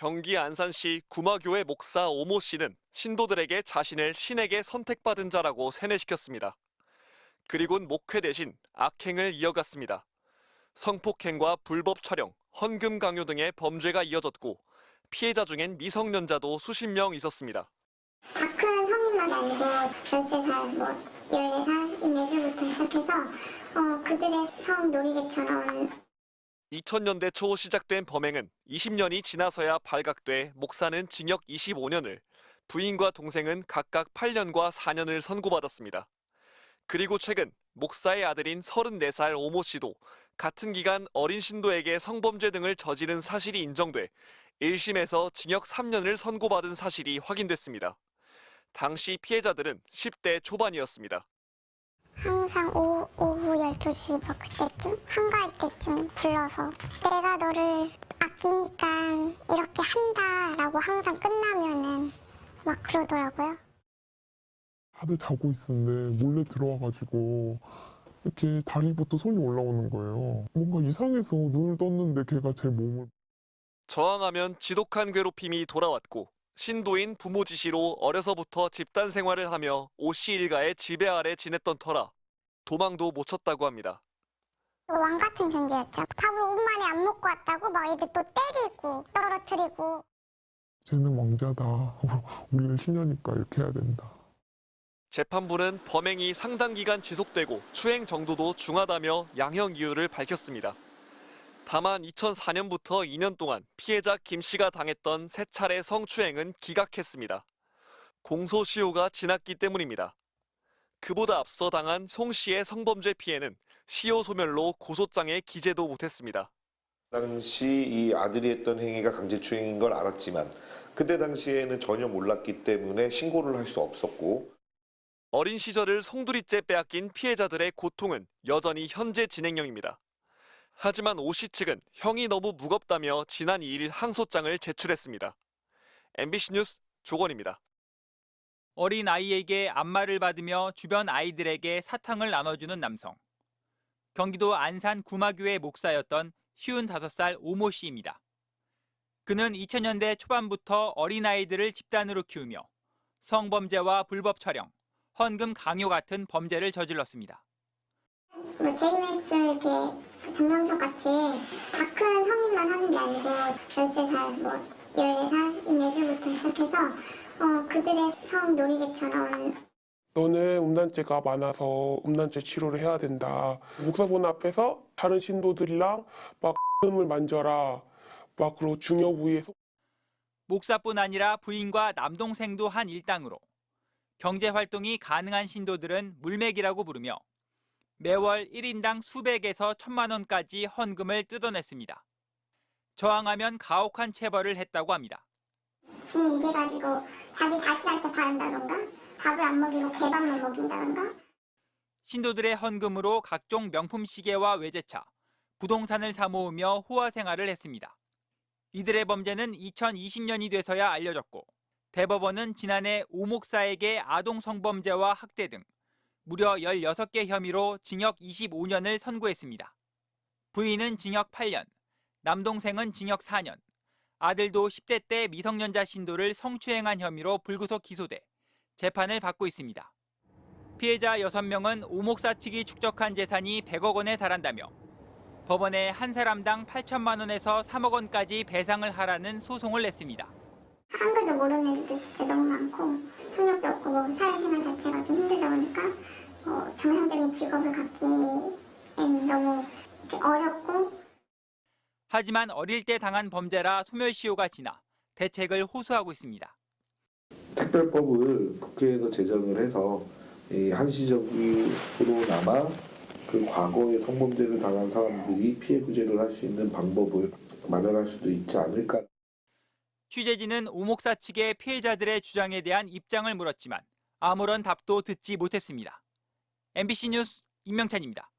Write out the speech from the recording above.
경기 안산시 구마교회 목사 오모 씨는 신도들에게 자신을 신에게 선택받은 자라고 세뇌시켰습니다. 그리곤 목회 대신 악행을 이어갔습니다. 성폭행과 불법 촬영, 헌금 강요 등의 범죄가 이어졌고 피해자 중엔 미성년자도 수십 명 있었습니다. 다 큰 성인만 아니고 13살, 14살 이내들부터 시작해서 그들의 성 놀이개처럼 2000년대 초 시작된 범행은 20년이 지나서야 발각돼 목사는 징역 25년을, 부인과 동생은 각각 8년과 4년을 선고받았습니다. 그리고 최근 목사의 아들인 34살 오모 씨도 같은 기간 어린 신도에게 성범죄 등을 저지른 사실이 인정돼 1심에서 징역 3년을 선고받은 사실이 확인됐습니다. 당시 피해자들은 10대 초반이었습니다. 항상 오후 12시 막 그때쯤 한가할 때쯤 불러서 내가 너를 아끼니까 이렇게 한다라고 항상 끝나면은 막 그러더라고요. 다들 자고 있었는데 몰래 들어와가지고 이렇게 다리부터 손이 올라오는 거예요. 뭔가 이상해서 눈을 떴는데 걔가 제 몸을 저항하면 지독한 괴롭힘이 돌아왔고 신도인 부모 지시로 어려서부터 집단 생활을 하며 오 씨 일가의 지배 아래 지냈던 터라 도망도 못 쳤다고 합니다. 왕 같은 존재였죠. 밥을 5분 만에 안 먹고 왔다고 막 애들 또 때리고 떨어뜨리고. 쟤는 왕자다. 우리는 신녀니까 이렇게 해야 된다. 재판부는 범행이 상당 기간 지속되고 추행 정도도 중하다며 양형 이유를 밝혔습니다. 다만 2004년부터 2년 동안 피해자 김 씨가 당했던 3차례 성추행은 기각했습니다. 공소시효가 지났기 때문입니다. 그보다 앞서 당한 송 씨의 성범죄 피해는 시효 소멸로 고소장에 기재도 못했습니다. 당시 이 아들이 했던 행위가 강제추행인 걸 알았지만 그때 당시에는 전혀 몰랐기 때문에 신고를 할 수 없었고 어린 시절을 송두리째 빼앗긴 피해자들의 고통은 여전히 현재 진행형입니다. 하지만 오 씨 측은 형이 너무 무겁다며 지난 2일 항소장을 제출했습니다. MBC 뉴스 조건입니다. 어린 아이에게 안마를 받으며 주변 아이들에게 사탕을 나눠주는 남성. 경기도 안산 구마교회 목사였던 55살 오모 씨입니다. 그는 2000년대 초반부터 어린아이들을 집단으로 키우며 성범죄와 불법 촬영, 헌금 강요 같은 범죄를 저질렀습니다. JMS 이렇게 증명서 같이 다 큰 성인만 하는 게 아니고 13살, 14살 이내들부터 시작해서 그들의 성 놀이개처럼 너는 음란죄가 많아서 음란죄 치료를 해야 된다. 목사분 앞에서 다른 신도들이랑 막 을 만져라. 막 그리고 중요 부위에 목사뿐 아니라 부인과 남동생도 한 일당으로 경제 활동이 가능한 신도들은 물맥이라고 부르며 매월 1인당 수백에서 1000만 원까지 헌금을 뜯어냈습니다. 저항하면 가혹한 체벌을 했다고 합니다. 진 이게 가지고 자기 자식한테 바른다던가 밥을 안 먹이고 개밥만 먹인다던가. 신도들의 헌금으로 각종 명품 시계와 외제차, 부동산을 사모으며 호화 생활을 했습니다. 이들의 범죄는 2020년이 돼서야 알려졌고 대법원은 지난해 오 목사에게 아동 성범죄와 학대 등 무려 16개 혐의로 징역 25년을 선고했습니다. 부인은 징역 8년, 남동생은 징역 4년, 아들도 10대 때 미성년자 신도를 성추행한 혐의로 불구속 기소돼 재판을 받고 있습니다. 피해자 6명은 오 목사 측이 축적한 재산이 100억 원에 달한다며 법원에 한 사람당 8천만 원에서 3억 원까지 배상을 하라는 소송을 냈습니다. 한글도 모르는 애들 진짜 너무 많고 학력도 없고 사회생활 자체가 좀 힘들다 보니까 정상적인 직업을 갖기엔 너무 어렵고. 하지만 어릴 때 당한 범죄라 소멸시효가 지나 대책을 호소하고 있습니다. 특별법을 국회에서 제정을 해서 한시적으로나마 그 과거에 성범죄를 당한 사람들이 피해 구제를 할 수 있는 방법을 마련할 수도 있지 않을까. 취재진은 오 목사 측의 피해자들의 주장에 대한 입장을 물었지만 아무런 답도 듣지 못했습니다. MBC 뉴스 임명찬입니다.